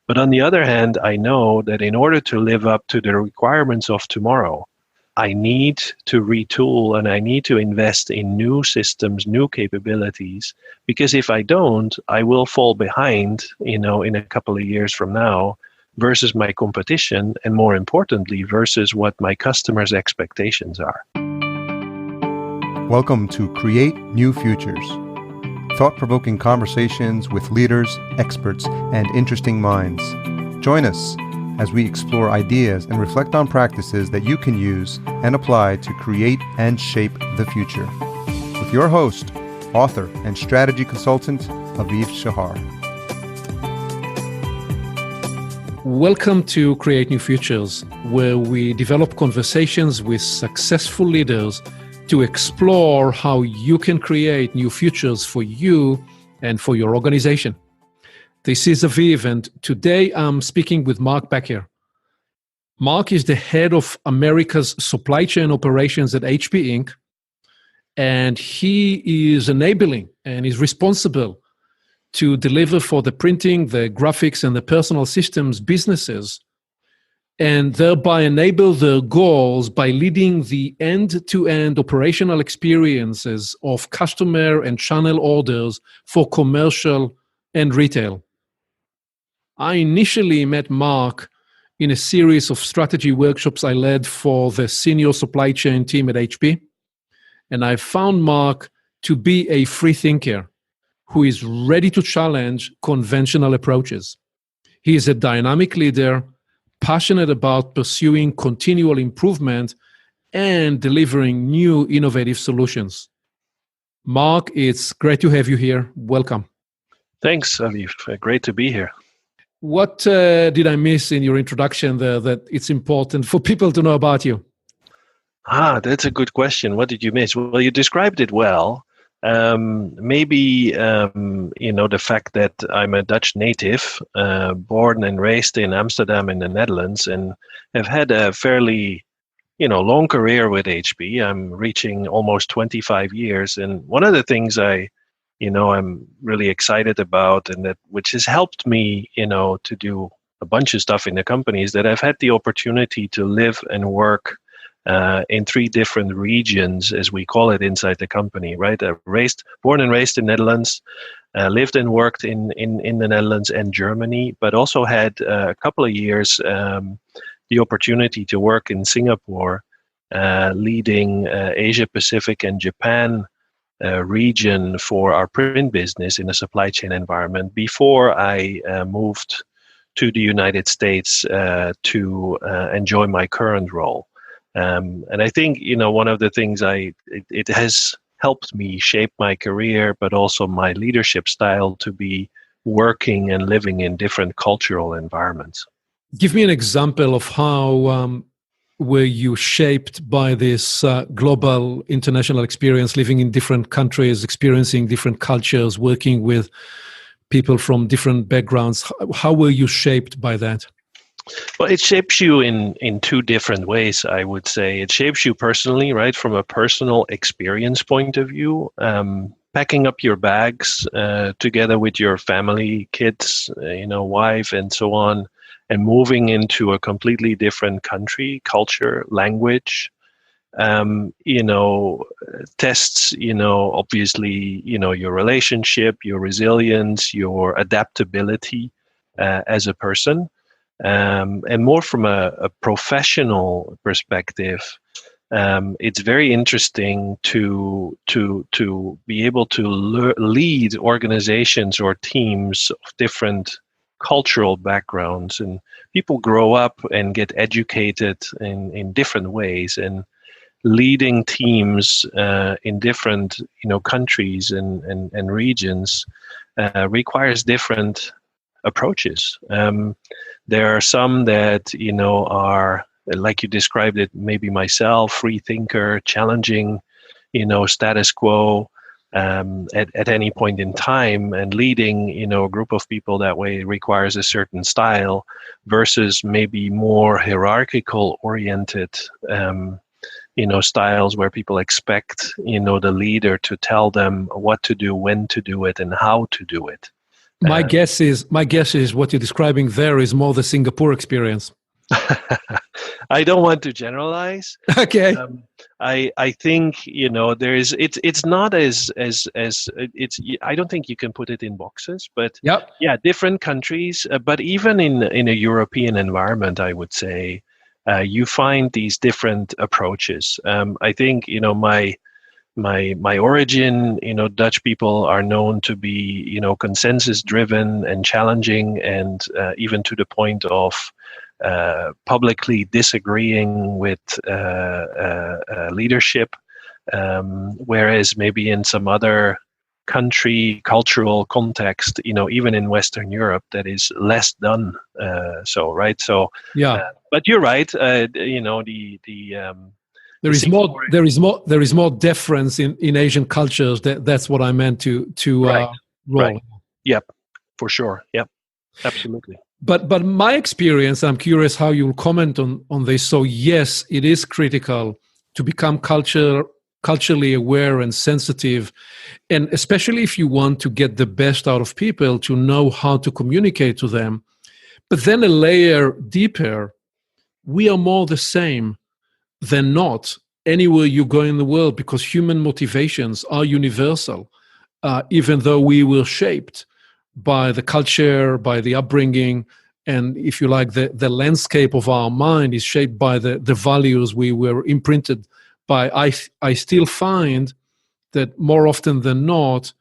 But on the other hand, I know that in order to live up to the requirements of tomorrow, I need to retool and I need to invest in new systems, new capabilities, because if I don't, I will fall behind, in a couple of years from now versus my competition, and more importantly, versus what my customers' expectations are. Welcome to Create New Futures, thought-provoking conversations with leaders, experts, and interesting minds. Join us as we explore ideas and reflect on practices that you can use and apply to create and shape the future. With your host, author, and strategy consultant, Aviv Shahar. Welcome to Create New Futures, where we develop conversations with successful leaders to explore how you can create new futures for you and for your organization. This is Aviv, and today I'm speaking with Mark Bakker. Mark is the head of America's supply chain operations at HP Inc., and he is enabling and is responsible to deliver for the printing, the graphics, and the personal systems businesses, and thereby enable their goals by leading the end-to-end operational experiences of customer and channel orders for commercial and retail. I initially met Mark in a series of strategy workshops I led for the senior supply chain team at HP, and I found Mark to be a free thinker who is ready to challenge conventional approaches. He is a dynamic leader, passionate about pursuing continual improvement and delivering new innovative solutions. Mark, it's great to have you here. Welcome. Thanks, Aviv. Great to be here. What did I miss in your introduction there that it's important for people to know about you? That's a good question. What did you miss? Well, you described it well. Maybe the fact that I'm a Dutch native, born and raised in Amsterdam in the Netherlands, and have had a fairly, long career with HP. I'm reaching almost 25 years. And one of the things I'm really excited about, and that which has helped me, to do a bunch of stuff in the company, is that I've had the opportunity to live and work in three different regions, as we call it inside the company, right? Born and raised in Netherlands, lived and worked in the Netherlands and Germany, but also had a couple of years the opportunity to work in Singapore, leading Asia Pacific and Japan region for our print business in a supply chain environment before I moved to the United States to enjoy my current role. And I think, one of the things it has helped me shape my career, but also my leadership style to be working and living in different cultural environments. Give me an example of how were you shaped by this global international experience, living in different countries, experiencing different cultures, working with people from different backgrounds. How were you shaped by that? Well, it shapes you in two different ways, I would say. It shapes you personally, right, from a personal experience point of view. Packing up your bags together with your family, kids, wife, and so on, and moving into a completely different country, culture, language, tests, obviously, your relationship, your resilience, your adaptability as a person. And more from a professional perspective, it's very interesting to be able to lead organizations or teams of different cultural backgrounds, and people grow up and get educated in different ways, and leading teams in different countries and regions requires different approaches. There are some that are, like you described it, maybe myself, free thinker, challenging status quo at any point in time, and leading a group of people that way requires a certain style, versus maybe more hierarchical oriented styles where people expect the leader to tell them what to do, when to do it, and how to do it. My guess is what you're describing there is more the Singapore experience. I don't want to generalize. Okay. I think it's not as it's I don't think you can put it in boxes, but Yep. yeah, different countries, but even in a European environment, I would say you find these different approaches. I think my origin, Dutch people are known to be consensus driven and challenging, and even to the point of publicly disagreeing with leadership, whereas maybe in some other country, cultural context, even in Western Europe, that is less done. Right. So, yeah. But you're right. There is more deference in Asian cultures. That's what I meant to right. roll. Right. Yep, for sure. Yep, absolutely. But my experience, I'm curious how you'll comment on this. So yes, it is critical to become culturally aware and sensitive, and especially if you want to get the best out of people, to know how to communicate to them. But then a layer deeper, we are more the same than not anywhere you go in the world, because human motivations are universal, even though we were shaped by the culture, by the upbringing, and if you like, the landscape of our mind is shaped by the values we were imprinted by. I still find that more often than not,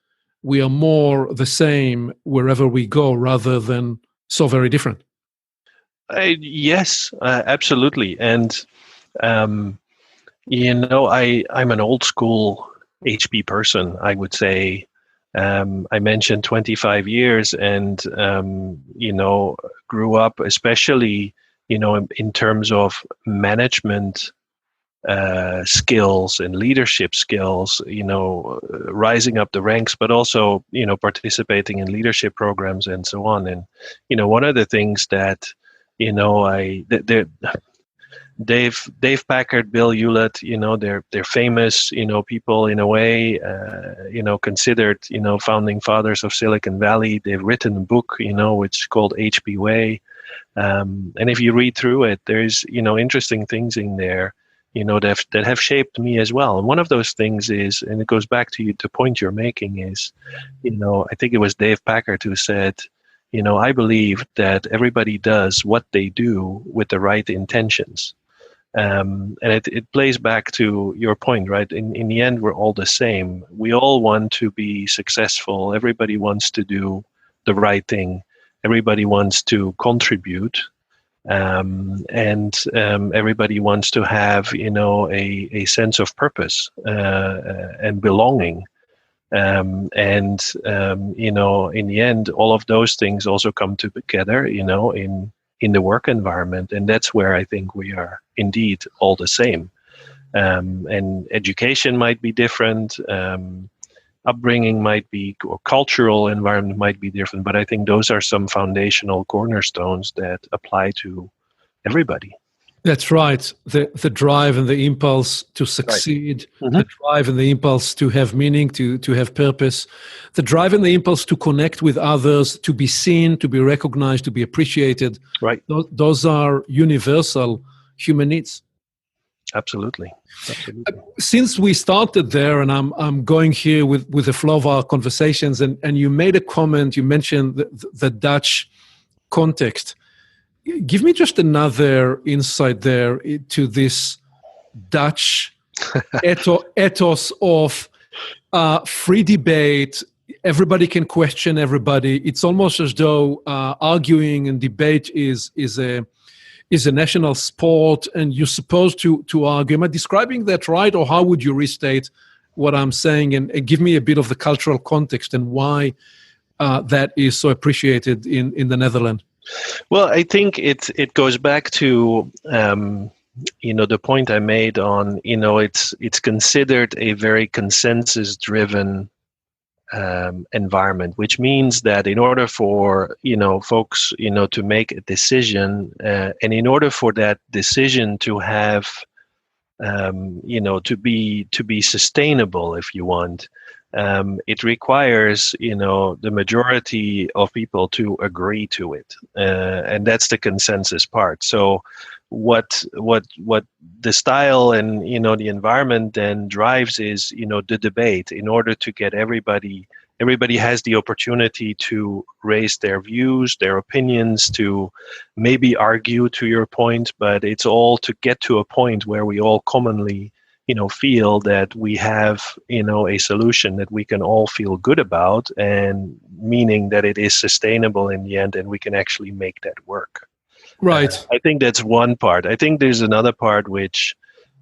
we are more the same wherever we go, rather than so very different. Yes, absolutely. And I'm an old school HP person, I would say. I mentioned 25 years and, grew up, especially, in terms of management skills and leadership skills, rising up the ranks, but also, participating in leadership programs and so on. And, one of the things that, Dave Bakker, Bill Hewlett, they're famous, people in a way, considered, founding fathers of Silicon Valley. They've written a book, which is called HP Way. And if you read through it, there's, interesting things in there, that have shaped me as well. And one of those things is, and it goes back to the point you're making is, I think it was Dave Bakker who said, I believe that everybody does what they do with the right intentions. And it plays back to your point, right? In the end, we're all the same. We all want to be successful. Everybody wants to do the right thing. Everybody wants to contribute. And everybody wants to have, a sense of purpose and belonging. In the end, all of those things also come together, in the work environment. And that's where I think we are indeed all the same. And education might be different, upbringing might be, or cultural environment might be different, but I think those are some foundational cornerstones that apply to everybody. That's right. The drive and the impulse to succeed, right. Mm-hmm. The drive and the impulse to have meaning, to have purpose, the drive and the impulse to connect with others, to be seen, to be recognized, to be appreciated. Right. Those are universal human needs. Absolutely. Since we started there, and I'm going here with the flow of our conversations, and you made a comment, you mentioned the Dutch context. Give me just another insight there to this Dutch ethos of free debate. Everybody can question everybody. It's almost as though arguing and debate is a national sport, and you're supposed to argue. Am I describing that right, or how would you restate what I'm saying? And give me a bit of the cultural context and why that is so appreciated in the Netherlands. Well, I think it goes back to the point I made on it's considered a very consensus-driven environment, which means that in order for folks to make a decision, and in order for that decision to have to be sustainable, if you want, it requires, the majority of people to agree to it, and that's the consensus part. So, what the style and the environment then drives is the debate. In order to get everybody has the opportunity to raise their views, their opinions, to maybe argue to your point, but it's all to get to a point where we all commonly feel that we have, a solution that we can all feel good about, and meaning that it is sustainable in the end and we can actually make that work. Right. I think that's one part. I think there's another part which,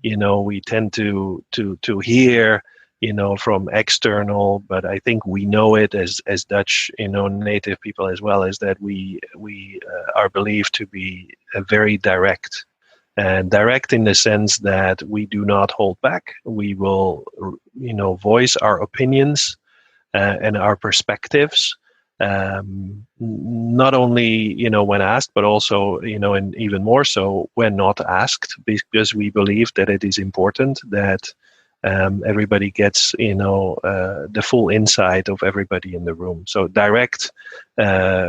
we tend to hear, from external, but I think we know it as Dutch, native people as well, is that we are believed to be very direct. And direct in the sense that we do not hold back. We will, voice our opinions and our perspectives, not only, when asked, but also, and even more so when not asked, because we believe that it is important that everybody gets, the full insight of everybody in the room. So direct,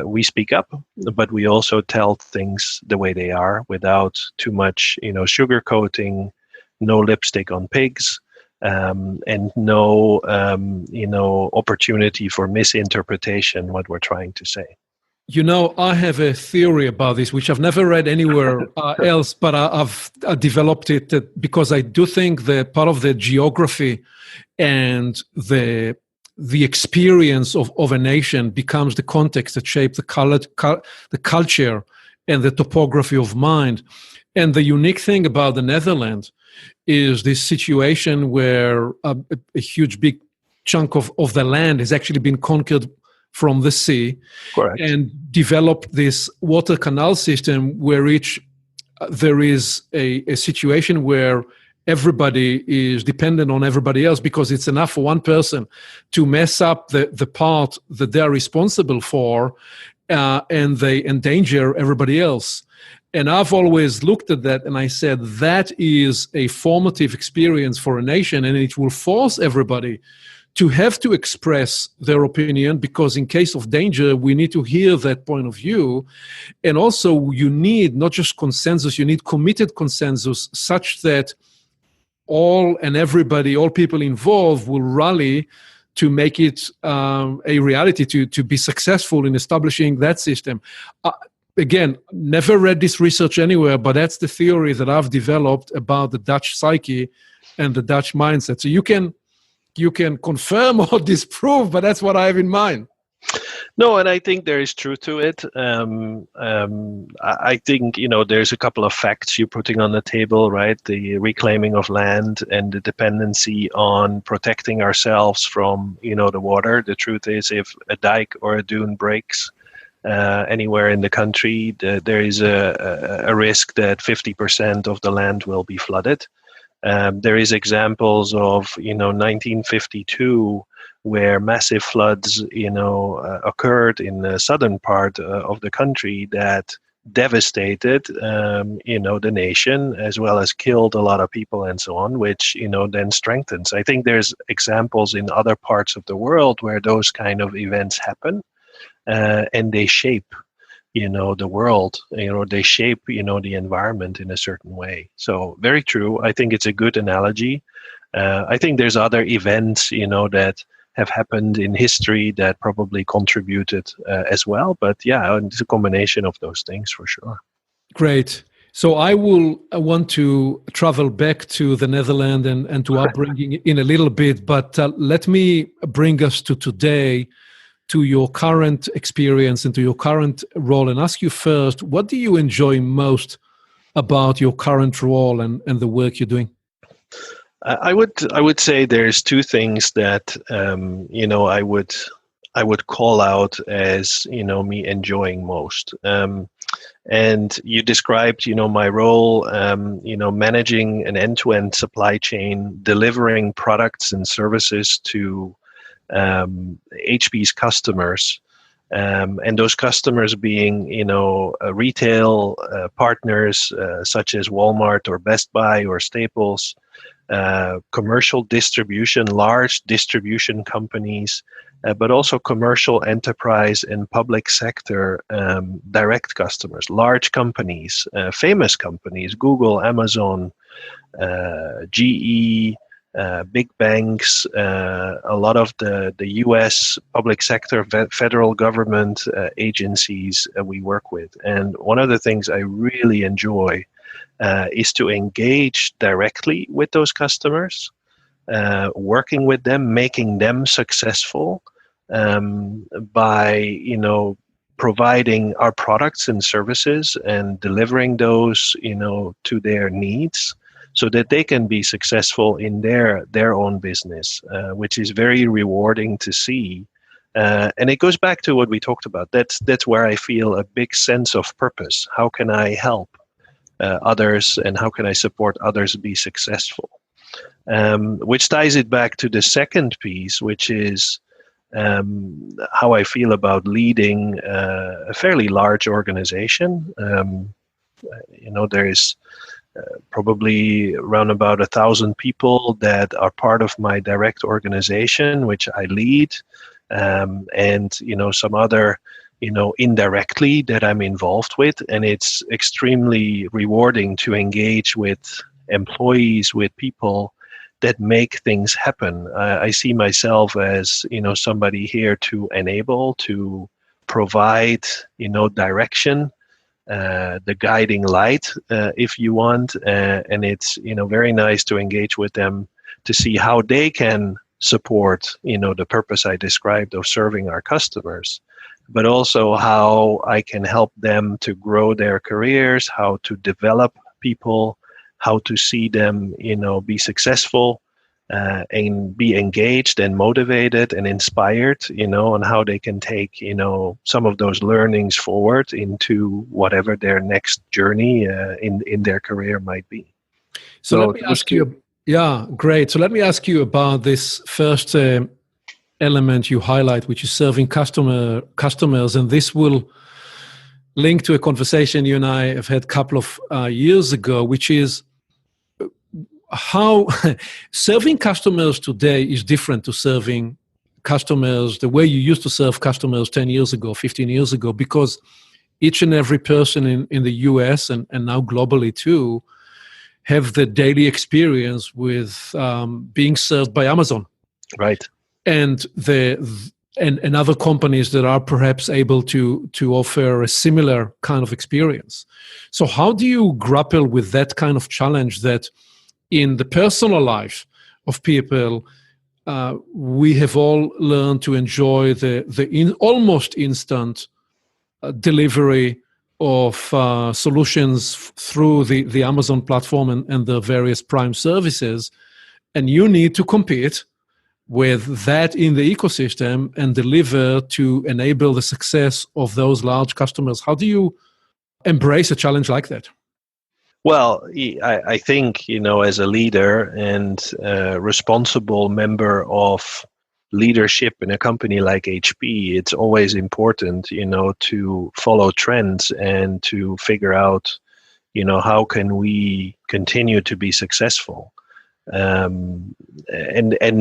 we speak up, but we also tell things the way they are without too much, sugarcoating, no lipstick on pigs, and no, opportunity for misinterpretation what we're trying to say. I have a theory about this, which I've never read anywhere else, but I've developed it because I do think that part of the geography and the experience of a nation becomes the context that shapes the culture and the topography of mind. And the unique thing about the Netherlands is this situation where a huge, big chunk of the land has actually been conquered from the sea. Correct. And developed this water canal system where there is a situation where everybody is dependent on everybody else, because it's enough for one person to mess up the part that they're responsible for, and they endanger everybody else. And I've always looked at that and I said, that is a formative experience for a nation, and it will force everybody to have to express their opinion, because in case of danger, we need to hear that point of view. And also you need not just consensus, you need committed consensus, such that all people involved will rally to make it a reality, to be successful in establishing that system. Again, never read this research anywhere, but that's the theory that I've developed about the Dutch psyche and the Dutch mindset. So you can confirm or disprove, but that's what I have in mind. No, and I think there is truth to it. I think, there's a couple of facts you're putting on the table, right? The reclaiming of land and the dependency on protecting ourselves from, the water. The truth is, if a dike or a dune breaks anywhere in the country, there is a risk that 50% of the land will be flooded. There is examples of, 1952, where massive floods, occurred in the southern part of the country that devastated, the nation, as well as killed a lot of people and so on, which, then strengthens. I think there's examples in other parts of the world where those kind of events happen, and they shape the world, they shape, the environment in a certain way. So very true. I think it's a good analogy. I think there's other events, that have happened in history that probably contributed as well. But yeah, it's a combination of those things for sure. Great. So I want to travel back to the Netherlands and to upbringing in a little bit, but let me bring us to today, to your current experience and to your current role, and ask you first, what do you enjoy most about your current role and the work you're doing? I would say there's two things that I would call out as me enjoying most. And you described my role, managing an end-to-end supply chain, delivering products and services to HP's customers, And those customers being, retail partners such as Walmart or Best Buy or Staples, commercial distribution, large distribution companies, but also commercial enterprise and public sector direct customers, large companies, famous companies, Google, Amazon, GE, big banks, a lot of the US public sector, federal government agencies we work with. And one of the things I really enjoy is to engage directly with those customers, working with them, making them successful by, providing our products and services and delivering those, to their needs, so that they can be successful in their own business, which is very rewarding to see. And it goes back to what we talked about. That's where I feel a big sense of purpose. How can I help others, and how can I support others be successful? Which ties it back to the second piece, which is how I feel about leading a fairly large organization. There is probably around about 1,000 people that are part of my direct organization, which I lead, and some other indirectly that I'm involved with. And it's extremely rewarding to engage with employees, with people that make things happen. I see myself as somebody here to enable, to provide direction, the guiding light, if you want, and it's very nice to engage with them to see how they can support the purpose I described of serving our customers, but also how I can help them to grow their careers, how to develop people, how to see them be successful, and be engaged and motivated and inspired, on how they can take, some of those learnings forward into whatever their next journey in their career might be. So let me ask you, great. So let me ask you about this first element you highlight, which is serving customers. And this will link to a conversation you and I have had a couple of years ago, which is how serving customers today is different to serving customers the way you used to serve customers 10 years ago, 15 years ago, because each and every person in the US and now globally too have the daily experience with being served by Amazon. Right. And and other companies that are perhaps able to offer a similar kind of experience. So how do you grapple with that kind of challenge that in the personal life of people, we have all learned to enjoy the almost instant delivery of solutions through the Amazon platform and the various Prime services, and you need to compete with that in the ecosystem and deliver to enable the success of those large customers. How do you embrace a challenge like that? Well, I think, as a leader and responsible member of leadership in a company like HP, it's always important, to follow trends and to figure out, how can we continue to be successful. And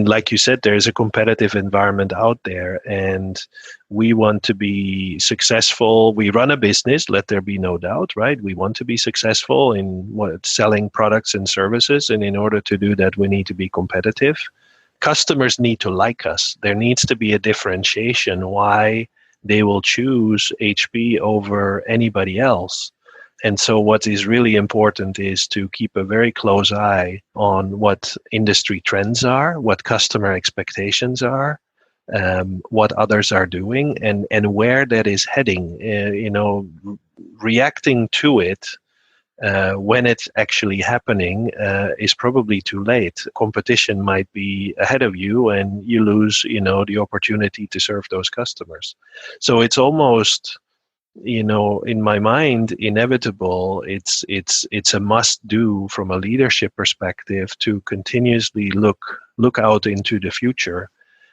like you said, there's a competitive environment out there, and we want to be successful. We run a business, let there be no doubt, right? We want to be successful in selling products and services, and in order to do that, we need to be competitive. Customers need to like us. There needs to be a differentiation why they will choose HP over anybody else. And so what is really important is to keep a very close eye on what industry trends are, what customer expectations are, what others are doing, and where that is heading. Reacting to it when it's actually happening is probably too late. Competition might be ahead of you, and you lose, the opportunity to serve those customers. So it's almost, in my mind, inevitable. It's a must do from a leadership perspective to continuously look out into the future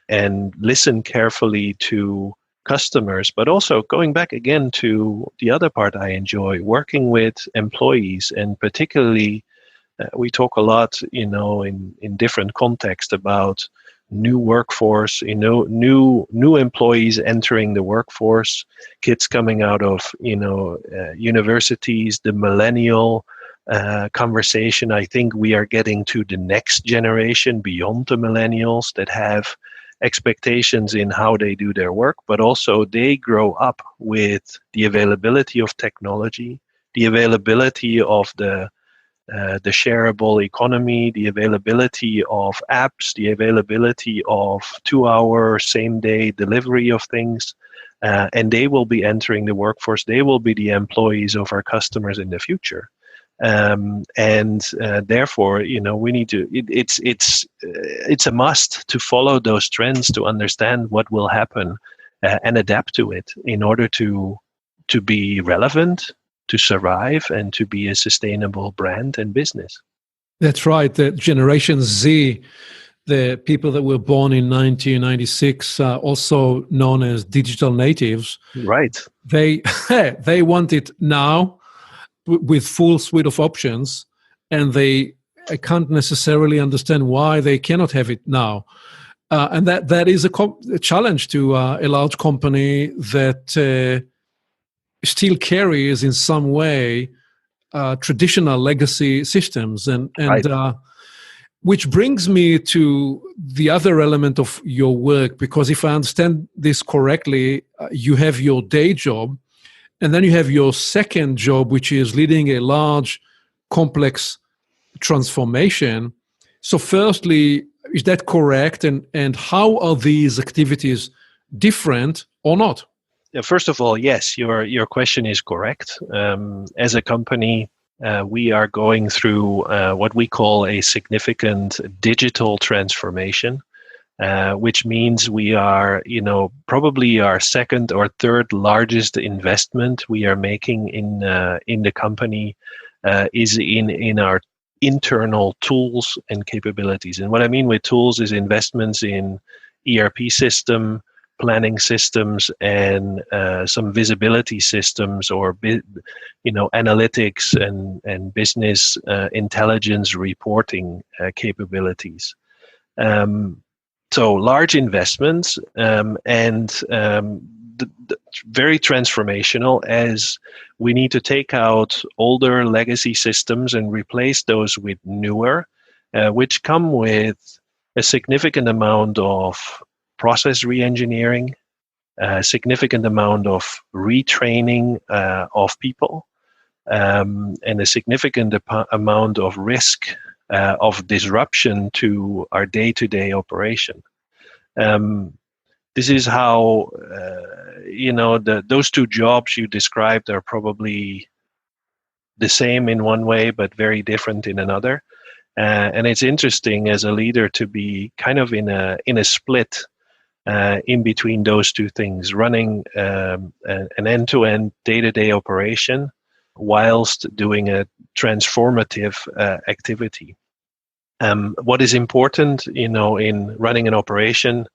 and listen carefully to customers, but also going back again to the other part I enjoy, working with employees, and particularly we talk a lot, in different contexts about new workforce, new employees entering the workforce, kids coming out of, universities, the millennial conversation. I think we are getting to the next generation beyond the millennials that have expectations in how they do their work, but also they grow up with the availability of technology, the availability of the shareable economy, the availability of apps, the availability of 2-hour same-day delivery of things, and they will be entering the workforce. They will be the employees of our customers in the future. And therefore, we need to. It's a must to follow those trends to understand what will happen and adapt to it in order to be relevant, to survive, and to be a sustainable brand and business. That's right. The Generation Z, the people that were born in 1996, also known as digital natives. Right. They want it now with full suite of options, and I can't necessarily understand why they cannot have it now. And that is a challenge to a large company that still carries in some way traditional legacy systems, and Right. Which brings me to the other element of your work, because if I understand this correctly, you have your day job, and then you have your second job, which is leading a large, complex transformation. So firstly, is that correct? And how are these activities different or not? First of all, yes, your question is correct. As a company, we are going through what we call a significant digital transformation, which means we are, probably our second or third largest investment we are making in the company is in our internal tools and capabilities. And what I mean with tools is investments in ERP system, planning systems, and some visibility systems, or analytics and business intelligence reporting capabilities. So large investments, and very transformational, as we need to take out older legacy systems and replace those with newer, which come with a significant amount of process re-engineering, a significant amount of retraining of people, and a significant amount of risk of disruption to our day-to-day operation. This is how, those two jobs you described are probably the same in one way, but very different in another. And it's interesting as a leader to be kind of in a split in between those two things, running an end-to-end day-to-day operation whilst doing a transformative activity. What is important, in running an operation,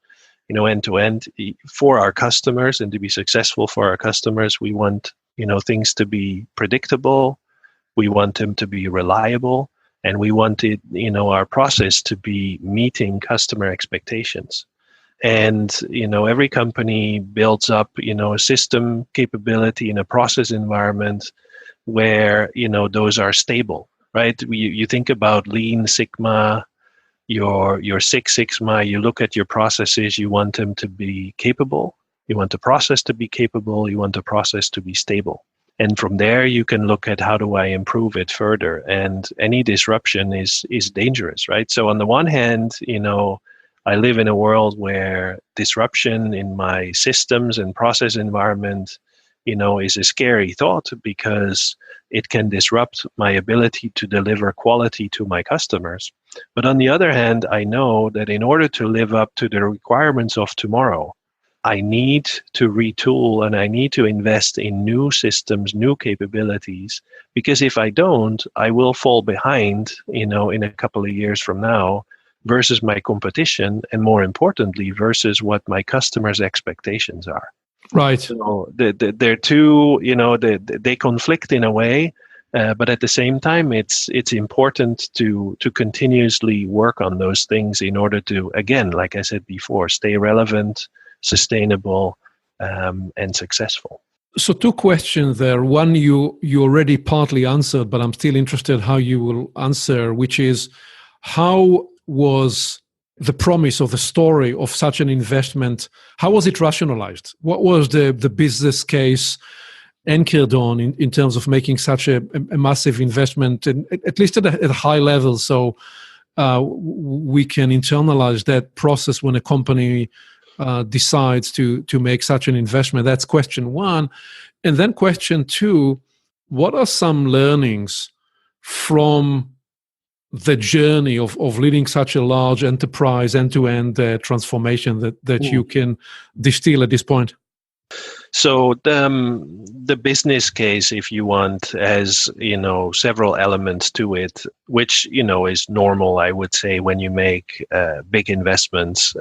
end-to-end for our customers, and to be successful for our customers, we want, things to be predictable, we want them to be reliable, and we want it, our process to be meeting customer expectations. And, every company builds up, a system capability in a process environment where, those are stable, right? You think about Lean Sigma, your Six Sigma, you look at your processes, you want them to be capable, you want the process to be capable, you want the process to be stable. And from there, you can look at how do I improve it further. And any disruption is dangerous, right? So on the one hand, I live in a world where disruption in my systems and process environment, is a scary thought, because it can disrupt my ability to deliver quality to my customers. But on the other hand, I know that in order to live up to the requirements of tomorrow, I need to retool and I need to invest in new systems, new capabilities, because if I don't, I will fall behind, in a couple of years from now, versus my competition, and more importantly, versus what my customers' expectations are. Right. So they're two, they conflict in a way, but at the same time, it's important to continuously work on those things in order to, again, like I said before, stay relevant, sustainable, and successful. So two questions there. One you already partly answered, but I'm still interested how you will answer, which is how was the promise of the story of such an investment, how was it rationalized? What was the business case anchored on in terms of making such a massive investment, and at least at a high level, so we can internalize that process when a company decides to make such an investment? That's question one. And then question two, what are some learnings from the journey of leading such a large enterprise end-to-end transformation that you can distill at this point? So the business case, if you want, has several elements to it, which is normal, I would say, when you make big investments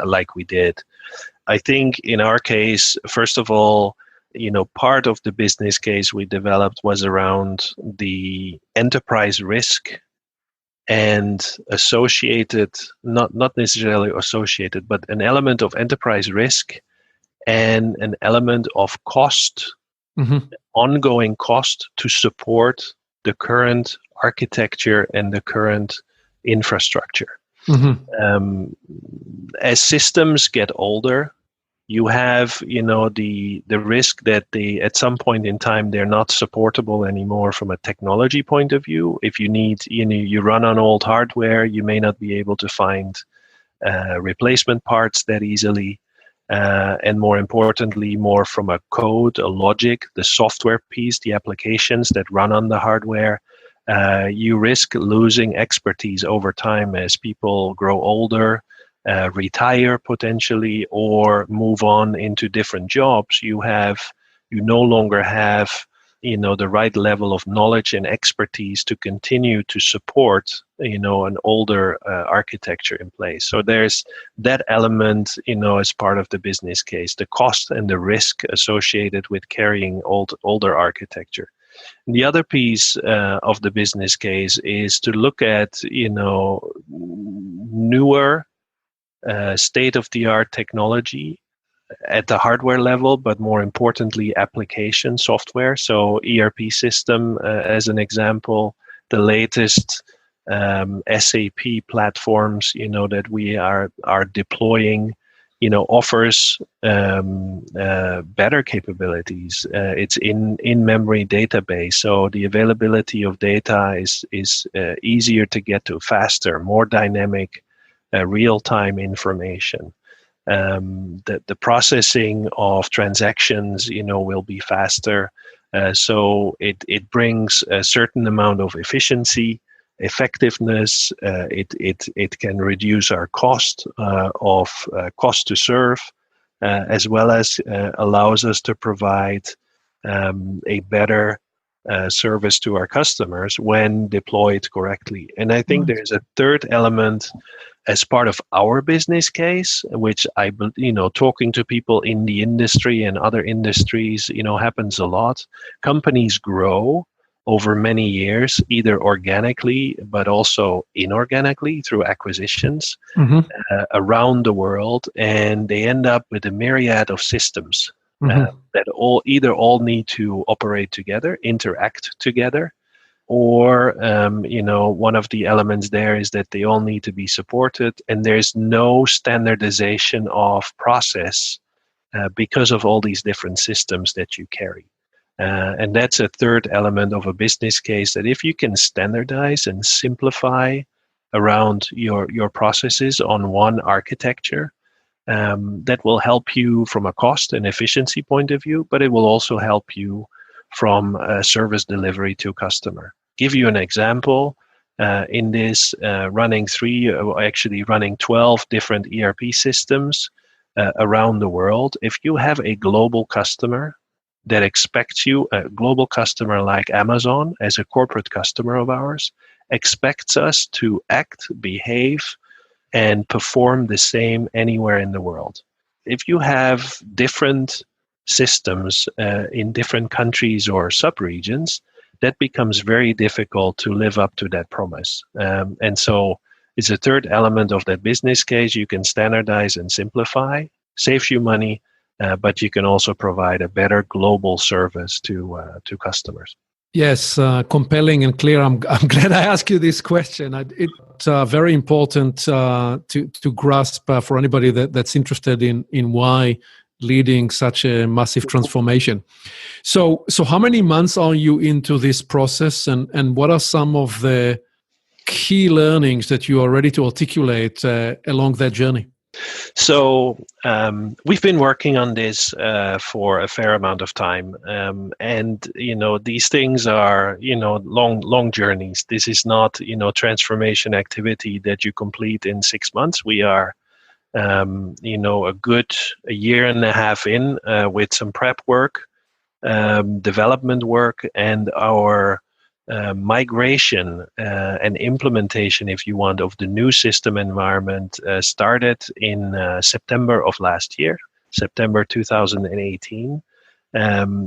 like we did. I think in our case, first of all, part of the business case we developed was around the enterprise risk and associated, not necessarily associated, but an element of enterprise risk and an element of cost, ongoing cost to support the current architecture and the current infrastructure. As systems get older, you have, the risk that at some point in time, they're not supportable anymore from a technology point of view. If you need, you run on old hardware, you may not be able to find replacement parts that easily. And more importantly, more from a code, a logic, the software piece, the applications that run on the hardware, you risk losing expertise over time as people grow older, retire potentially, or move on into different jobs. You no longer have the right level of knowledge and expertise to continue to support an older architecture in place. So there's that element as part of the business case, the cost and the risk associated with carrying older architecture. And the other piece of the business case is to look at newer state-of-the-art technology at the hardware level, but more importantly, application software. So ERP system, as an example, the latest SAP platforms, that we are deploying, offers better capabilities. It's in-memory database, so the availability of data is easier to get to, faster, more dynamic, real-time information. The processing of transactions, will be faster. So it brings a certain amount of efficiency, effectiveness. It can reduce our cost to serve, as well as allows us to provide a better service to our customers when deployed correctly. And I think there's a third element as part of our business case, which talking to people in the industry and other industries, happens a lot. Companies grow over many years, either organically, but also inorganically through acquisitions around the world. And they end up with a myriad of systems that all need to operate together, interact together, or one of the elements there is that they all need to be supported, and there's no standardization of process because of all these different systems that you carry. And that's a third element of a business case, that if you can standardize and simplify around your processes on one architecture, that will help you from a cost and efficiency point of view, but it will also help you from service delivery to customer. Give you an example. In this, running 12 different ERP systems around the world. If you have a global customer that expects you, a global customer like Amazon, as a corporate customer of ours, expects us to act, behave, and perform the same anywhere in the world. if you have different systems in different countries or subregions, that becomes very difficult to live up to that promise. And so it's a third element of that business case. You can standardize and simplify, saves you money, but you can also provide a better global service to customers. Yes, compelling and clear. I'm glad I asked you this question. It's very important to grasp for anybody that's interested in why leading such a massive transformation. So how many months are you into this process, and what are some of the key learnings that you are ready to articulate along that journey? So we've been working on this for a fair amount of time, and these things are long journeys. This is not transformation activity that you complete in 6 months. We are a year and a half in with some prep work, development work, and our migration and implementation, if you want, of the new system environment started in September of last year, September 2018,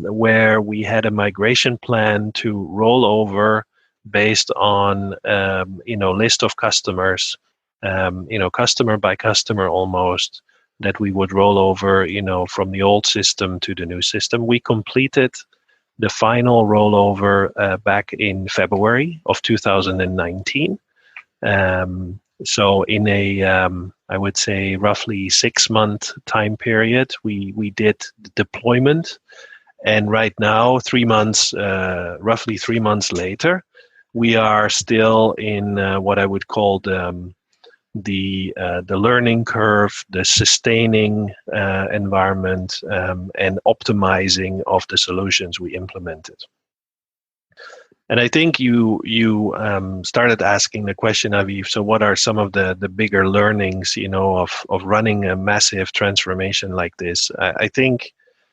where we had a migration plan to roll over based on list of customers, customer by customer almost, that we would roll over from the old system to the new system. We completed the final rollover back in February of 2019. So in a, I would say, roughly 6-month time period, we did the deployment. And right now, roughly 3 months later, we are still in what I would call the learning curve, the sustaining environment, and optimizing of the solutions we implemented. And I think you started asking the question, Aviv, so what are some of the bigger learnings, of running a massive transformation like this? I think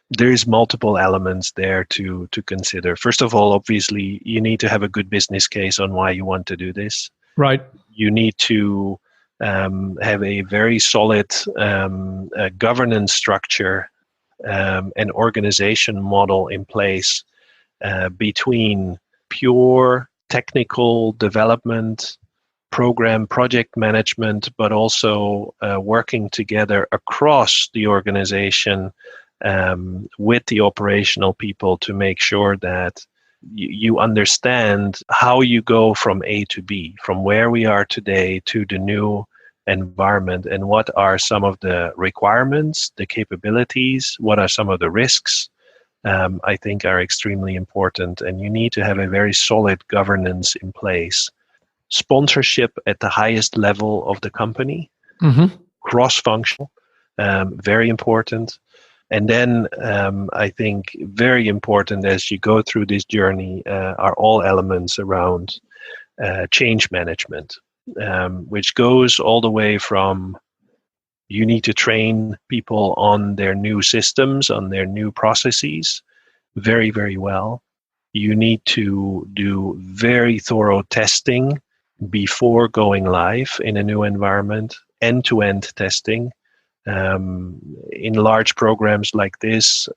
there's multiple elements there to consider. First of all, obviously, you need to have a good business case on why you want to do this. Right. You need to have a very solid governance structure and organization model in place between pure technical development, project management, but also working together across the organization with the operational people to make sure that you understand how you go from A to B, from where we are today to the new environment, and what are some of the requirements, the capabilities, what are some of the risks, I think are extremely important. And you need to have a very solid governance in place. Sponsorship at the highest level of the company, cross-functional, very important. And then I think very important as you go through this journey are all elements around change management, which goes all the way from you need to train people on their new systems, on their new processes very, very well. You need to do very thorough testing before going live in a new environment, end-to-end testing. In large programs like this,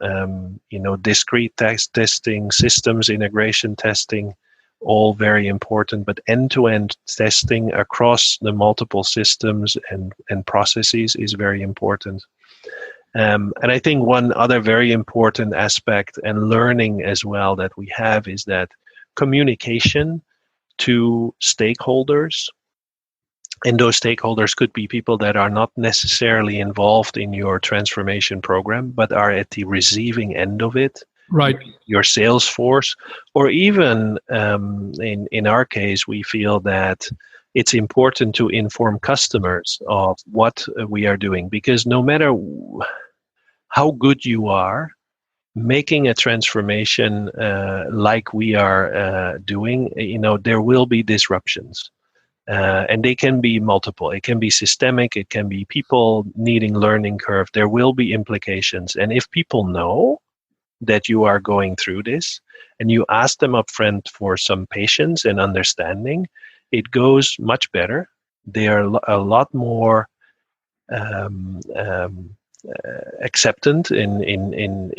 discrete testing, systems integration testing, all very important, but end-to-end testing across the multiple systems and processes is very important. And I think one other very important aspect and learning as well that we have is that communication to stakeholders. And those stakeholders could be people that are not necessarily involved in your transformation program, but are at the receiving end of it. Right. Your sales force, or even in our case, we feel that it's important to inform customers of what we are doing, because no matter how good you are, making a transformation like we are doing, there will be disruptions. And they can be multiple. It can be systemic. It can be people needing learning curve. There will be implications. And if people know that you are going through this and you ask them up front for some patience and understanding, it goes much better. They are a lot more acceptant in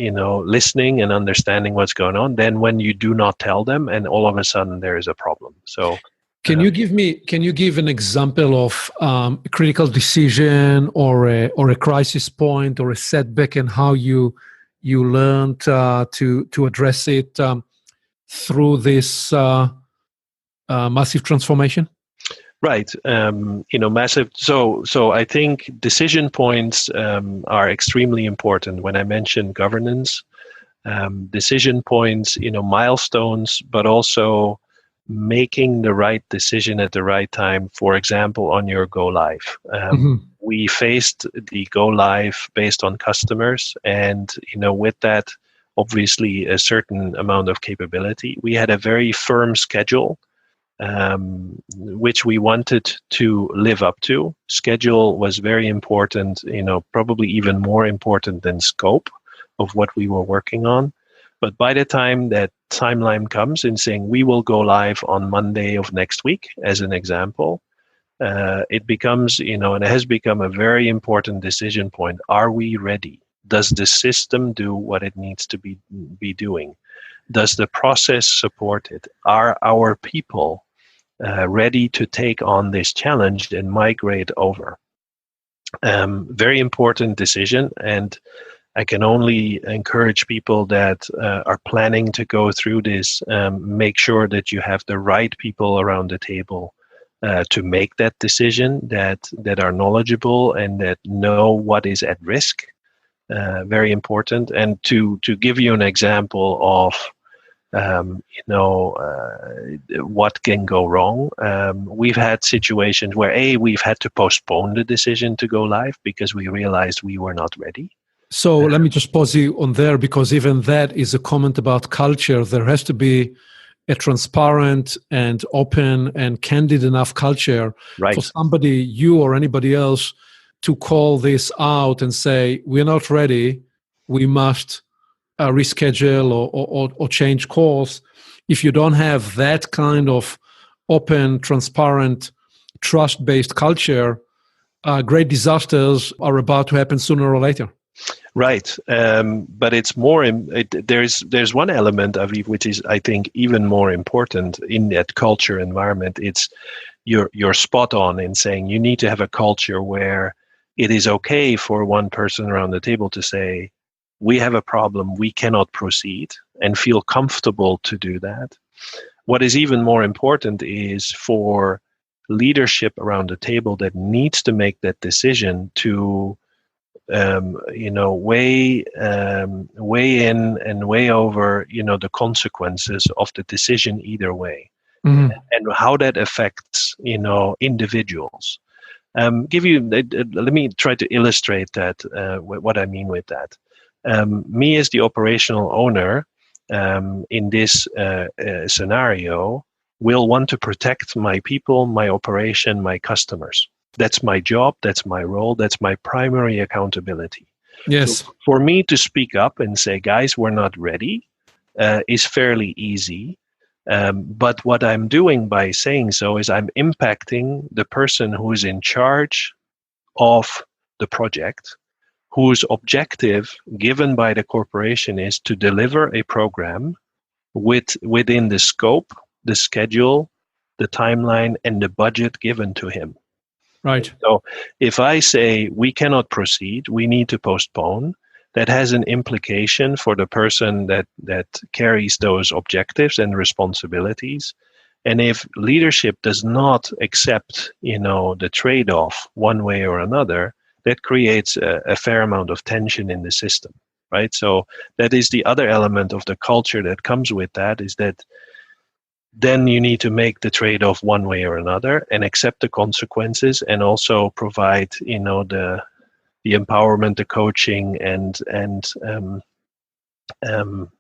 listening and understanding what's going on than when you do not tell them and all of a sudden there is a problem. So can you give an example of a critical decision or a crisis point or a setback, and how you learned to address it through this massive transformation? Right. Massive. So I think decision points are extremely important. When I mention governance, decision points, milestones, but also making the right decision at the right time. For example, on your go live, we faced the go live based on customers, and with that, obviously a certain amount of capability. We had a very firm schedule, which we wanted to live up to. Schedule was very important, probably even more important than scope of what we were working on. But by the time that timeline comes in saying we will go live on Monday of next week, as an example, it becomes, and it has become a very important decision point. Are we ready? Does the system do what it needs to be doing? Does the process support it? Are our people ready to take on this challenge and migrate over? Very important decision, and I can only encourage people that are planning to go through this, make sure that you have the right people around the table to make that decision, that are knowledgeable and that know what is at risk. Very important. And to give you an example of what can go wrong. We've had situations where we've had to postpone the decision to go live because we realized we were not ready. So let me just pause you on there, because even that is a comment about culture. There has to be a transparent and open and candid enough culture for somebody, you or anybody else, to call this out and say, we're not ready, we must reschedule or change course. If you don't have that kind of open, transparent, trust-based culture, great disasters are about to happen sooner or later. Right, but it's more. There's one element, Aviv, which is, I think, even more important in that culture environment. It's you're spot on in saying you need to have a culture where it is okay for one person around the table to say, we have a problem, we cannot proceed, and feel comfortable to do that. What is even more important is for leadership around the table that needs to make that decision to weigh in and weigh over, the consequences of the decision either way, and how that affects, individuals. Let me try to illustrate that, what I mean with that. Me as the operational owner in this scenario will want to protect my people, my operation, my customers. That's my job, that's my role, that's my primary accountability. Yes. So for me to speak up and say, guys, we're not ready, is fairly easy. But what I'm doing by saying so is I'm impacting the person who is in charge of the project, whose objective given by the corporation is to deliver a program within the scope, the schedule, the timeline, and the budget given to him. Right. So if I say we cannot proceed, we need to postpone, that has an implication for the person that carries those objectives and responsibilities. And if leadership does not accept, the trade-off one way or another, that creates a fair amount of tension in the system, right? So that is the other element of the culture that comes with that, is that then you need to make the trade-off one way or another and accept the consequences, and also provide, the empowerment, the coaching, and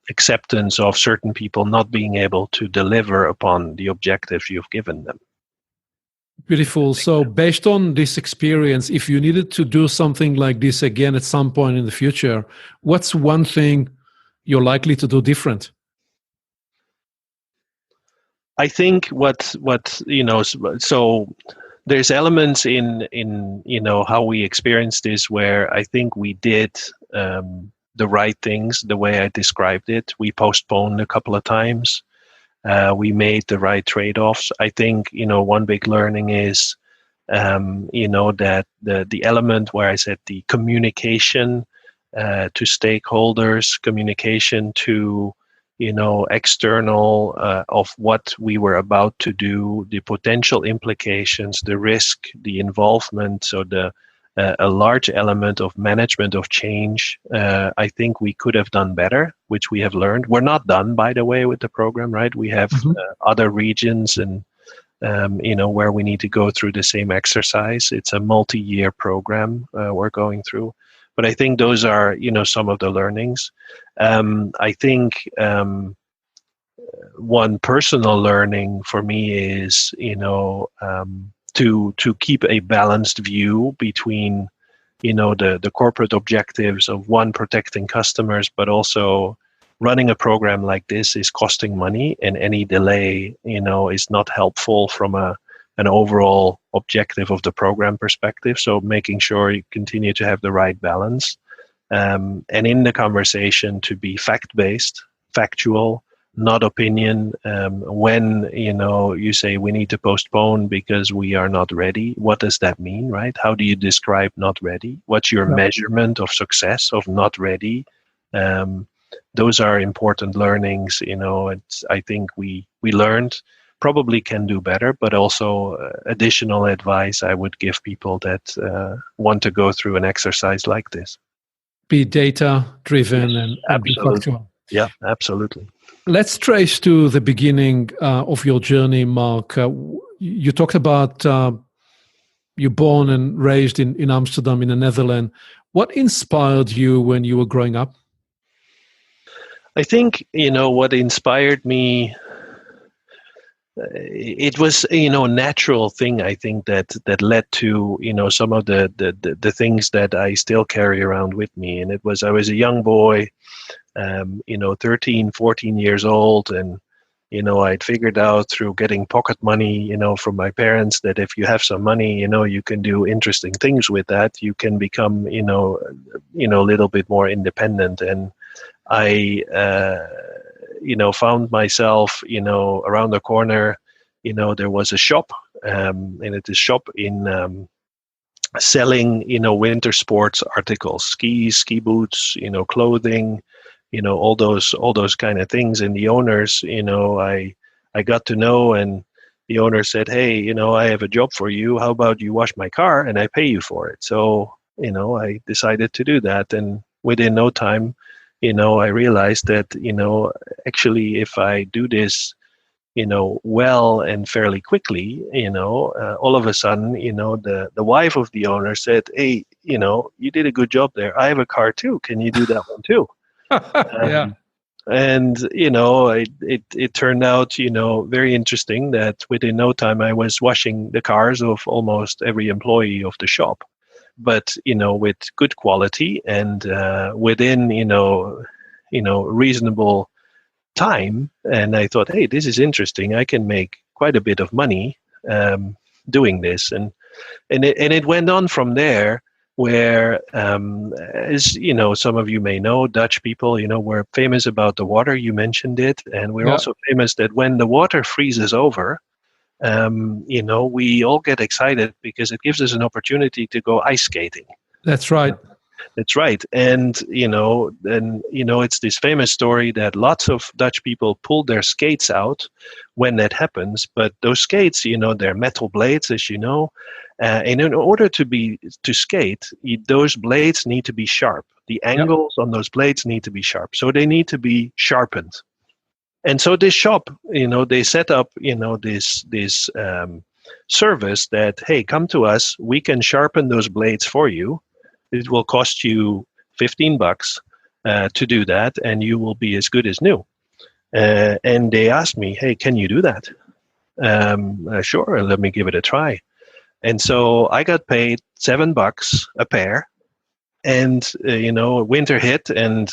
acceptance of certain people not being able to deliver upon the objectives you've given them. Beautiful. So based on this experience, if you needed to do something like this again at some point in the future, what's one thing you're likely to do different? I think so there's elements in how we experienced this where I think we did the right things the way I described it. We postponed a couple of times. We made the right trade-offs. I think one big learning is that the element where I said the communication to stakeholders, communication to external of what we were about to do, the potential implications, the risk, the involvement, so a large element of management of change. I think we could have done better, which we have learned. We're not done, by the way, with the program, right? We have other regions and where we need to go through the same exercise. It's a multi-year program we're going through. But I think those are, some of the learnings. I think one personal learning for me is, to keep a balanced view between, the corporate objectives of one, protecting customers, but also running a program like this is costing money, and any delay, is not helpful from an overall objective of the program perspective. So making sure you continue to have the right balance, and in the conversation to be fact-based, factual, not opinion. When you say we need to postpone because we are not ready, what does that mean, right? How do you describe not ready? What's your measurement of success of not ready? Those are important learnings. I think we learned. Probably can do better, but also additional advice I would give people that want to go through an exercise like this. Be data-driven and be factual. Yeah, absolutely. Let's trace to the beginning of your journey, Mark. You talked about you're born and raised in Amsterdam, in the Netherlands. What inspired you when you were growing up? I think, what inspired me, it was a natural thing. I think that led to some of the things that I still carry around with me. And I was a young boy, 13, 14 years old, and I'd figured out through getting pocket money, from my parents, that if you have some money, you can do interesting things with that. You can become, a little bit more independent. And I found myself, around the corner, there was a shop, and it's a shop in selling, winter sports articles, skis, ski boots, clothing, all those kind of things. And the owners, I got to know, and the owner said, "Hey, I have a job for you. How about you wash my car and I pay you for it?" So, I decided to do that. And within no time, I realized that, actually, if I do this, well and fairly quickly, all of a sudden, the wife of the owner said, "Hey, you did a good job there. I have a car too. Can you do that one too?" Yeah. And, it turned out, very interesting that within no time I was washing the cars of almost every employee of the shop. But with good quality and within reasonable time. And I thought, hey, this is interesting. I can make quite a bit of money doing this, and it went on from there. Where, as some of you may know, Dutch people, we're famous about the water. You mentioned it, and we're also famous that when the water freezes over, we all get excited because it gives us an opportunity to go ice skating. That's right. That's right. And, it's this famous story that lots of Dutch people pull their skates out when that happens. But those skates, they're metal blades, as you know. And in order to skate, those blades need to be sharp. The angles on those blades need to be sharp. So they need to be sharpened. And so this shop, they set up, this service that, hey, come to us. We can sharpen those blades for you. It will cost you $15 to do that, and you will be as good as new. And they asked me, hey, can you do that? Sure, let me give it a try. And so I got paid $7 a pair. And, winter hit, and,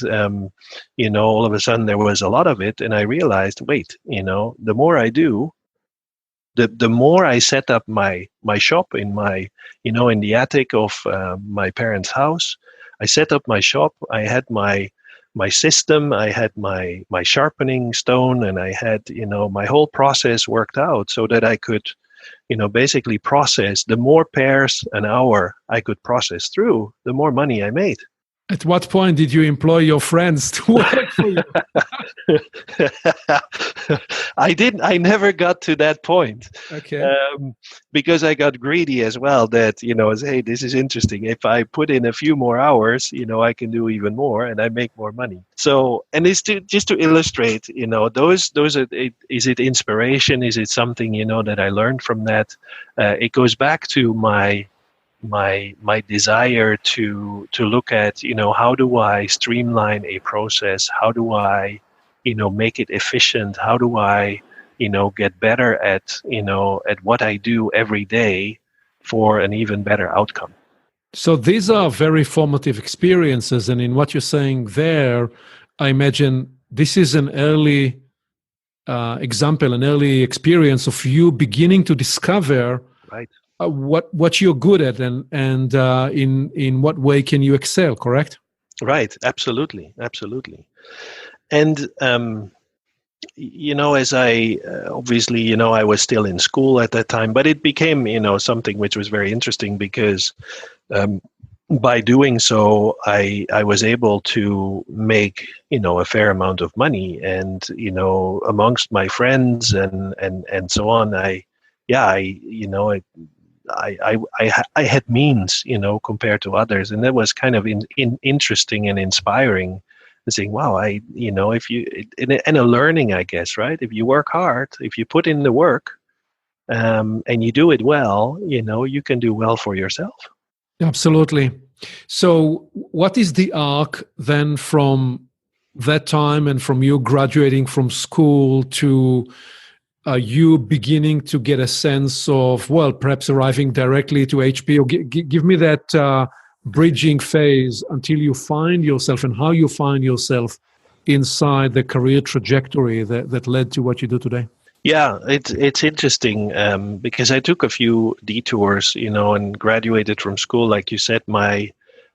all of a sudden there was a lot of it. And I realized, wait, the more I do, the more I set up my shop in in the attic of my parents' house, I set up my shop. I had my system, I had my sharpening stone, and I had my whole process worked out so that I could basically process. The more pairs an hour I could process through, the more money I made. At what point did you employ your friends to work for you? I never got to that point. Okay. Because I got greedy as well, that, hey, this is interesting. If I put in a few more hours, I can do even more and I make more money. So, and it's just to illustrate, those are, is it inspiration? Is it something, that I learned from that? It goes back to my desire to look at, how do I streamline a process? How do I, make it efficient? How do I, get better at, at what I do every day for an even better outcome? So these are very formative experiences. And in what you're saying there, I imagine this is an early example, an early experience of you beginning to discover right. What you're good at and in what way can you excel, correct? Right, absolutely. And as I obviously, I was still in school at that time, but it became, something which was very interesting because by doing so, I was able to make, a fair amount of money, and, amongst my friends and so on, I had means, compared to others, and that was kind of interesting and inspiring. Saying, wow, if you and a learning, I guess, right? If you work hard, if you put in the work, and you do it well, you can do well for yourself. Absolutely. So, what is the arc then from that time and from you graduating from school to you beginning to get a sense of, well, perhaps arriving directly to HP? Or give me that bridging phase until you find yourself and how you find yourself inside the career trajectory that led to what you do today. Yeah, it's interesting because I took a few detours, and graduated from school. Like you said, my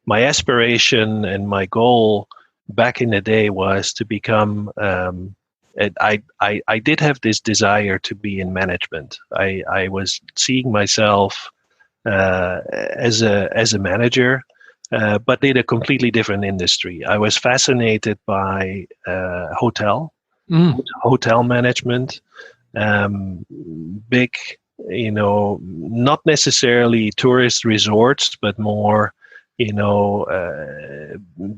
aspiration and my goal back in the day was to become. I did have this desire to be in management. I was seeing myself as a manager, but in a completely different industry. I was fascinated by hotel management, big, not necessarily tourist resorts, but more,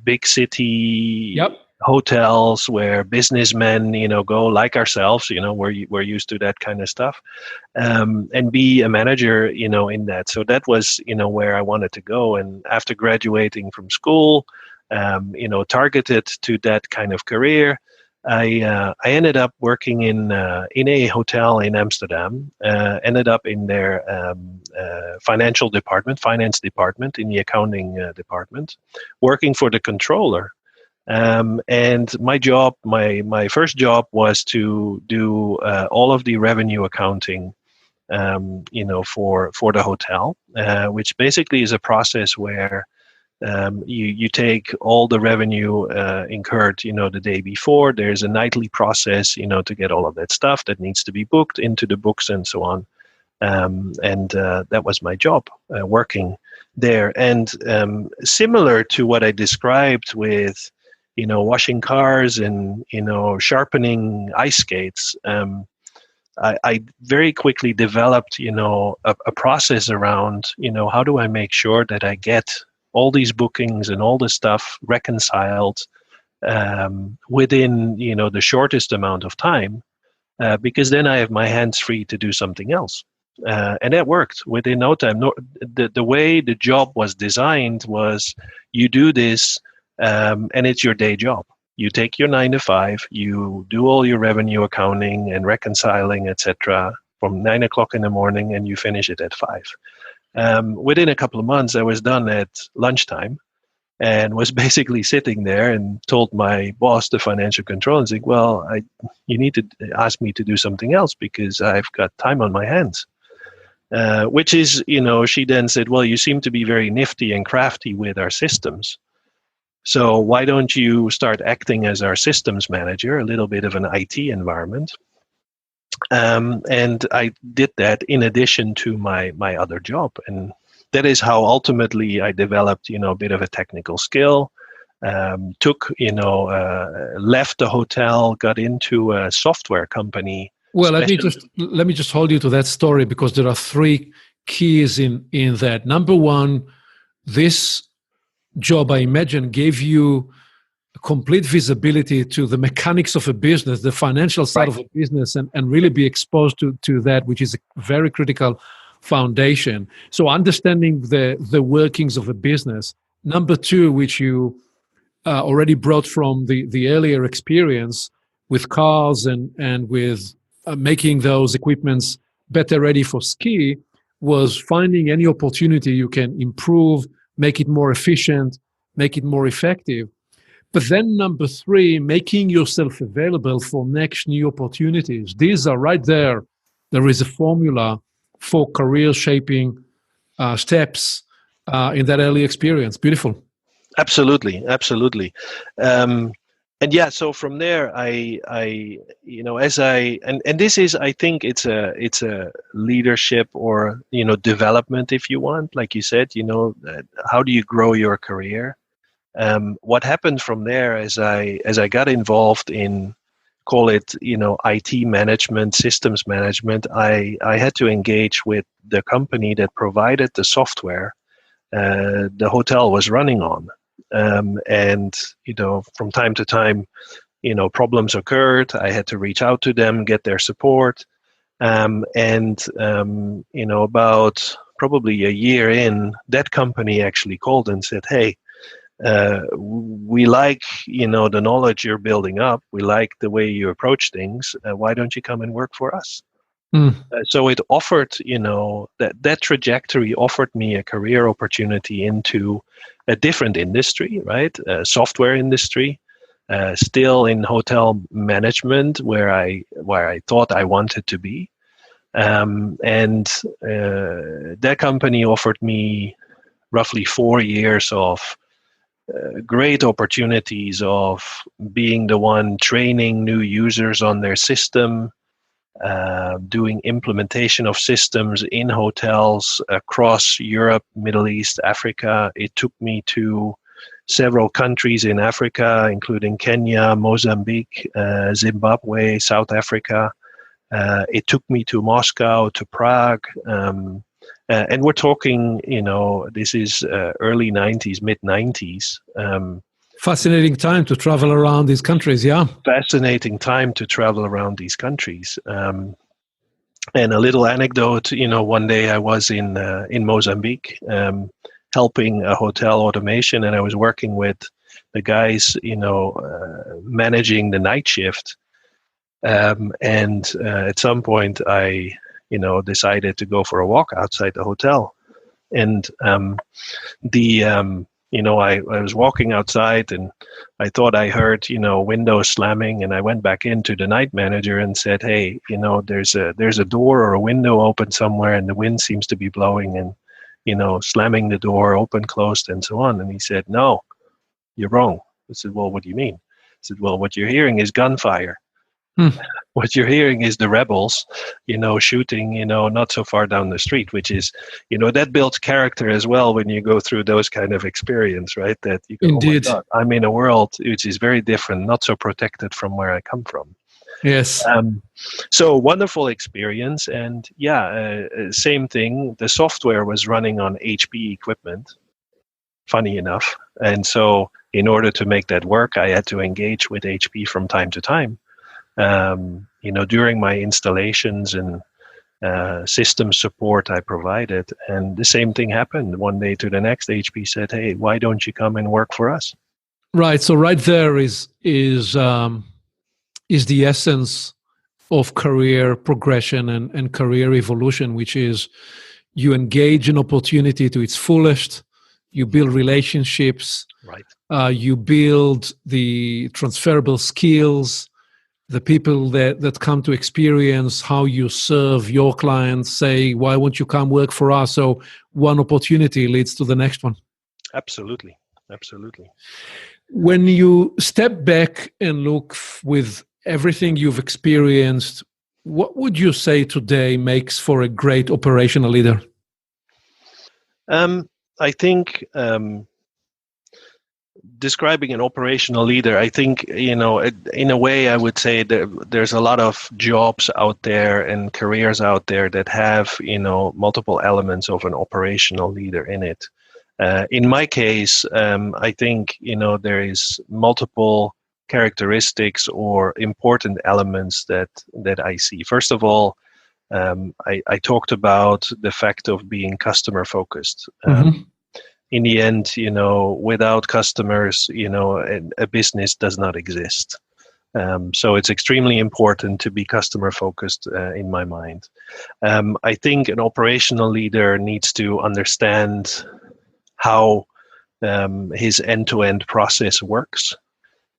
big city. Yep. Hotels where businessmen, go like ourselves, we're used to that kind of stuff, and be a manager, in that. So that was, where I wanted to go. And after graduating from school, targeted to that kind of career, I ended up working in a hotel in Amsterdam. Ended up in their finance department, in the accounting department, working for the controller. And my job, my first job was to do all of the revenue accounting, for the hotel, which basically is a process where you take all the revenue incurred, the day before. There's a nightly process, to get all of that stuff that needs to be booked into the books and so on. And that was my job, working there. And similar to what I described with washing cars and, sharpening ice skates, I very quickly developed, a process around, how do I make sure that I get all these bookings and all this stuff reconciled within, the shortest amount of time, because then I have my hands free to do something else. And that worked within no time. The way the job was designed was you do this, and it's your day job. You take your 9 to 5, you do all your revenue accounting and reconciling, etc., from 9 o'clock in the morning, and you finish it at 5. Within a couple of months, I was done at lunchtime, and was basically sitting there and told my boss, the financial controller, and saying, well, you need to ask me to do something else because I've got time on my hands. Which is, she then said, well, you seem to be very nifty and crafty with our systems. So why don't you start acting as our systems manager, a little bit of an IT environment? And I did that in addition to my other job. And that is how ultimately I developed, a bit of a technical skill, left the hotel, got into a software company. Well, let me just hold you to that story, because there are three keys in that. Number one, this job, I imagine, gave you complete visibility to the mechanics of a business, the financial side of a business, and really be exposed to that, which is a very critical foundation. So understanding the workings of a business. Number two, which you already brought from the earlier experience with cars and with making those equipments better ready for ski, was finding any opportunity you can improve, make it more efficient, make it more effective. But then number three, making yourself available for next new opportunities. These are right there. There is a formula for career shaping steps in that early experience. Beautiful. Absolutely. So from there, I this is, I think it's a leadership or, development, if you want, like you said, how do you grow your career? What happened from there as I got involved in, call it, IT management, systems management, I had to engage with the company that provided the software the hotel was running on. And, from time to time, problems occurred. I had to reach out to them, get their support. About probably a year in, that company actually called and said, hey, we like, the knowledge you're building up. We like the way you approach things. Why don't you come and work for us? So it offered, that trajectory offered me a career opportunity into a different industry, right? Software industry, still in hotel management, where I thought I wanted to be. That company offered me roughly 4 years of great opportunities of being the one training new users on their system, doing implementation of systems in hotels across Europe, Middle East, Africa. It took me to several countries in Africa, including Kenya, Mozambique, Zimbabwe, South Africa. It took me to Moscow, to Prague. And we're talking, this is early 90s, mid 90s. Fascinating time to travel around these countries, yeah. Fascinating time to travel around these countries. And a little anecdote, one day I was in Mozambique, helping a hotel automation, and I was working with the guys, managing the night shift. And at some point I, decided to go for a walk outside the hotel. And I was walking outside and I thought I heard, windows slamming, and I went back into the night manager and said, hey, there's a door or a window open somewhere and the wind seems to be blowing and, slamming the door open, closed, and so on. And he said, no, you're wrong. I said, well, what do you mean? I said, well, what you're hearing is gunfire. What you're hearing is the rebels, shooting, not so far down the street, which is, that builds character as well when you go through those kind of experience, right? That you go, indeed, oh my God, I'm in a world which is very different, not so protected from where I come from. Yes. So wonderful experience. And same thing. The software was running on HP equipment, funny enough. And so in order to make that work, I had to engage with HP from time to time. During my installations and system support I provided, and the same thing happened one day to the next. HP said, hey, why don't you come and work for us? Right. So right there is the essence of career progression and career evolution, which is you engage an opportunity to its fullest, you build relationships, Right. You build the transferable skills, the people that come to experience how you serve your clients say, why won't you come work for us? So one opportunity leads to the next one. Absolutely. Absolutely. When you step back and look with everything you've experienced, what would you say today makes for a great operational leader? I think describing an operational leader, I think, in a way, I would say that there's a lot of jobs out there and careers out there that have, multiple elements of an operational leader in it. In my case, I think, there is multiple characteristics or important elements that I see. First of all, I talked about the fact of being customer focused. In the end, without customers, a business does not exist. So it's extremely important to be customer focused in my mind. I think an operational leader needs to understand how his end-to-end process works.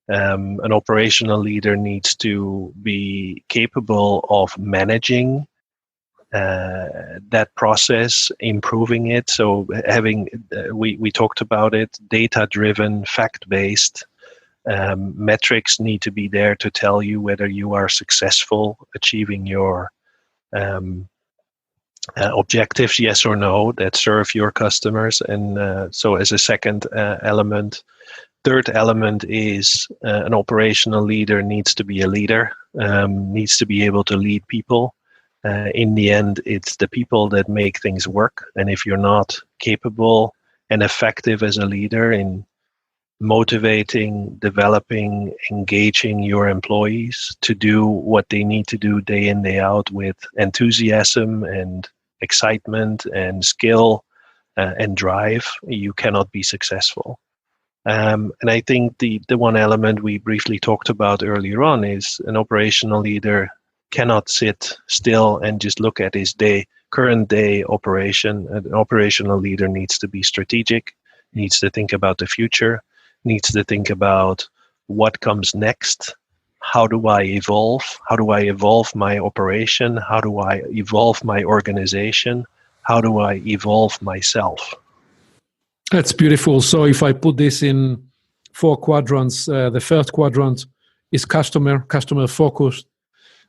An operational leader needs to be capable of managing that process, improving it. So having, we talked about it, data-driven, fact-based. Metrics need to be there to tell you whether you are successful achieving your objectives, yes or no, that serve your customers. And so as a second element. Third element is an operational leader needs to be a leader, needs to be able to lead people. In the end, it's the people that make things work. And if you're not capable and effective as a leader in motivating, developing, engaging your employees to do what they need to do day in, day out with enthusiasm and excitement and skill and drive, you cannot be successful. And I think the one element we briefly talked about earlier on is an operational leader cannot sit still and just look at his current day operation. An operational leader needs to be strategic, needs to think about the future, needs to think about what comes next. How do I evolve? How do I evolve my operation? How do I evolve my organization? How do I evolve myself? That's beautiful. So if I put this in 4 quadrants, the first quadrant is customer focused.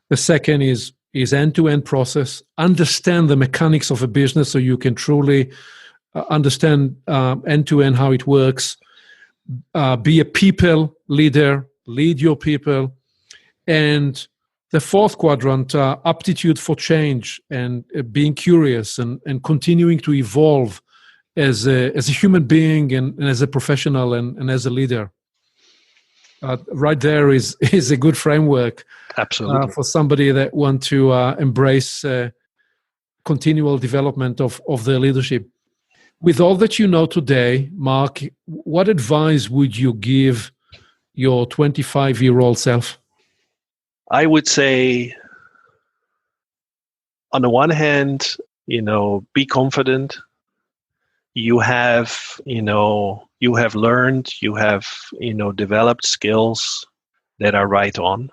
The second is end-to-end process. Understand the mechanics of a business so you can truly understand end-to-end how it works. Be a people leader, lead your people. And the fourth quadrant, aptitude for change and being curious and continuing to evolve as a human being and as a professional and as a leader. Right there is a good framework. Absolutely. For somebody that want to embrace continual development of their leadership. With all that you know today, Mark, what advice would you give your 25-year-old self? I would say, on the one hand, be confident. You have learned, you have, developed skills that are right on.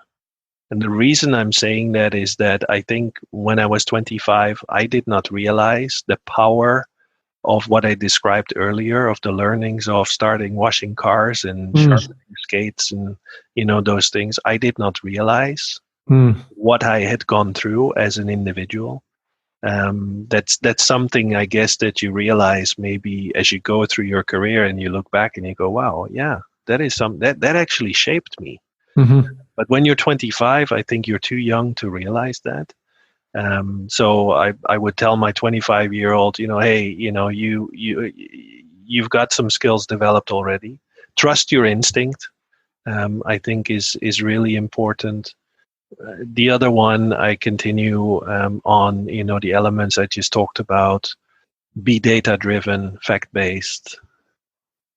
And the reason I'm saying that is that I think when I was 25, I did not realize the power of what I described earlier, of the learnings of starting washing cars and sharpening skates and, those things. I did not realize what I had gone through as an individual. That's something, I guess, that you realize maybe as you go through your career and you look back and you go, wow, yeah, that is that actually shaped me. Mm-hmm. But when you're 25, I think you're too young to realize that. So I would tell my 25-year-old, hey, you've got some skills developed already. Trust your instinct. I think is really important. The other one I continue on, the elements I just talked about. Be data-driven, fact-based.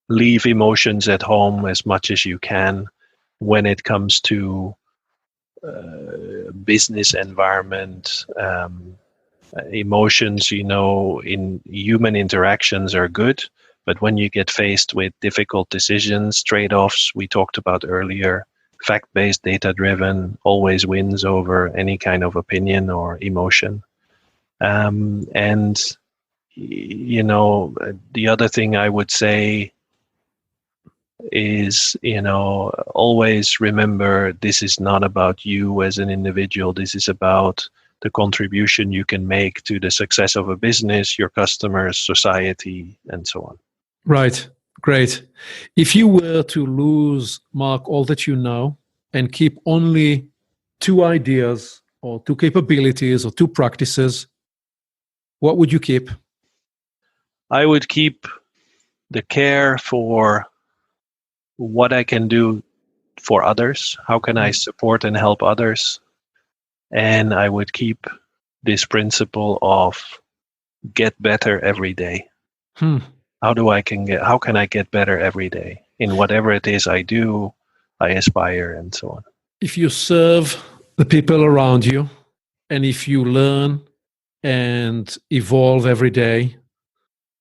Leave emotions at home as much as you can when it comes to business environment. Emotions, in human interactions are good, But when you get faced with difficult decisions, trade-offs we talked about earlier, fact-based, data-driven always wins over any kind of opinion or emotion. And, you know, the other thing I would say is, you know, always remember this is not about you as an individual. This is about the contribution you can make to the success of a business, your customers, society, and so on. Right. Great. If you were to lose, Mark, all that you know and keep only 2 ideas or 2 capabilities or 2 practices, what would you keep? I would keep the care for what I can do for others. How can I support and help others? And I would keep this principle of get better every day. How can I get better every day in whatever it is I do, I aspire, and so on. If you serve the people around you, and if you learn and evolve every day,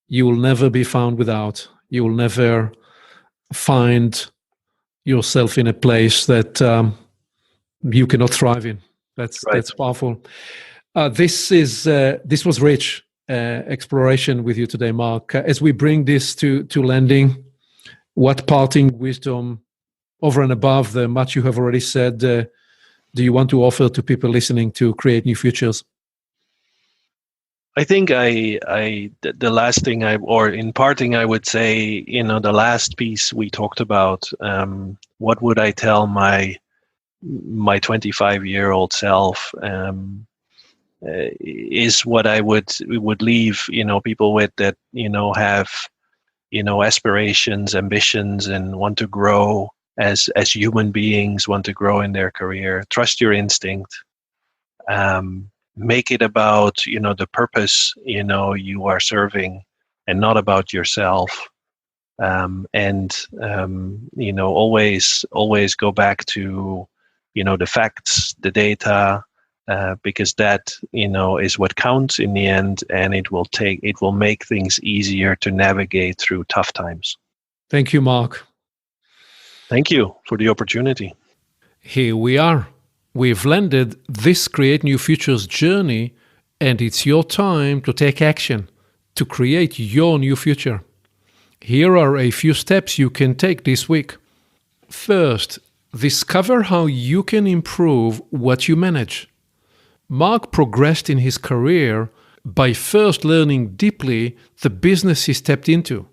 you will never be found without. You will never find yourself in a place that you cannot thrive in. That's powerful. This was rich exploration with you today, Mark. As we bring this to landing, what parting wisdom over and above the much you have already said do you want to offer to people listening to Create New Futures? I think the last thing in parting, I would say, you know, the last piece we talked about, what would I tell my 25-year-old self, is what I would leave, you know, people with, that, you know, have, you know, aspirations, ambitions, and want to grow as human beings, want to grow in their career. Trust your instinct. Make it about, you know, the purpose, you know, you are serving, and not about yourself. You know, always go back to, you know, the facts, the data, because that, you know, is what counts in the end, and it will make things easier to navigate through tough times. Thank you, Mark. Thank you for the opportunity. Here we are. We've landed this Create New Futures journey, and it's your time to take action to create your new future. Here are a few steps you can take this week. First, discover how you can improve what you manage. Mark progressed in his career by first learning deeply the business he stepped into,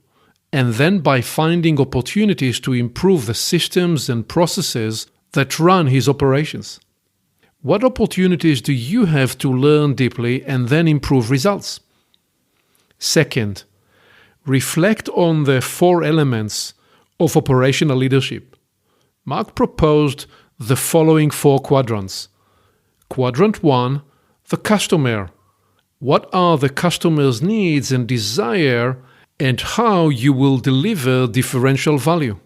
and then by finding opportunities to improve the systems and processes that run his operations. What opportunities do you have to learn deeply and then improve results? Second, reflect on the 4 elements of operational leadership. Mark proposed the following 4 quadrants. Quadrant 1, the customer. What are the customer's needs and desire, and how you will deliver differential value?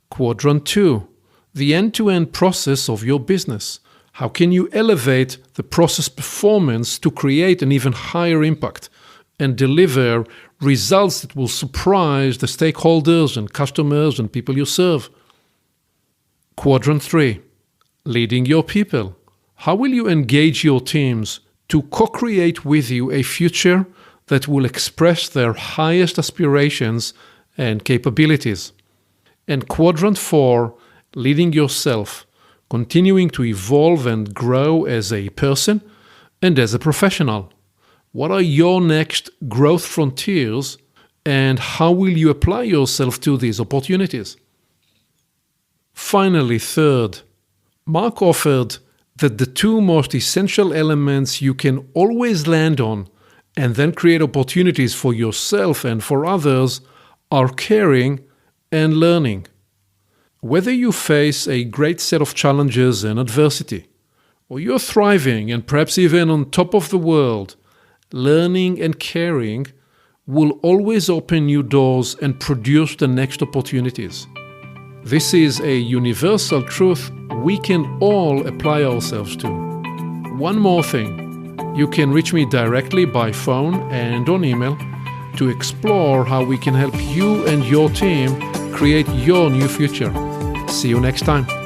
Quadrant 2, the end-to-end process of your business. How can you elevate the process performance to create an even higher impact and deliver results that will surprise the stakeholders and customers and people you serve? Quadrant 3, leading your people. How will you engage your teams to co-create with you a future that will express their highest aspirations and capabilities? And Quadrant 4, leading yourself, continuing to evolve and grow as a person and as a professional. What are your next growth frontiers, and how will you apply yourself to these opportunities? Finally, third, Mark offered that the 2 most essential elements you can always land on and then create opportunities for yourself and for others are caring and learning. Whether you face a great set of challenges and adversity, or you're thriving and perhaps even on top of the world, learning and caring will always open new doors and produce the next opportunities. This is a universal truth we can all apply ourselves to. One more thing. You can reach me directly by phone and on email. to explore how we can help you and your team create your new future. See you next time.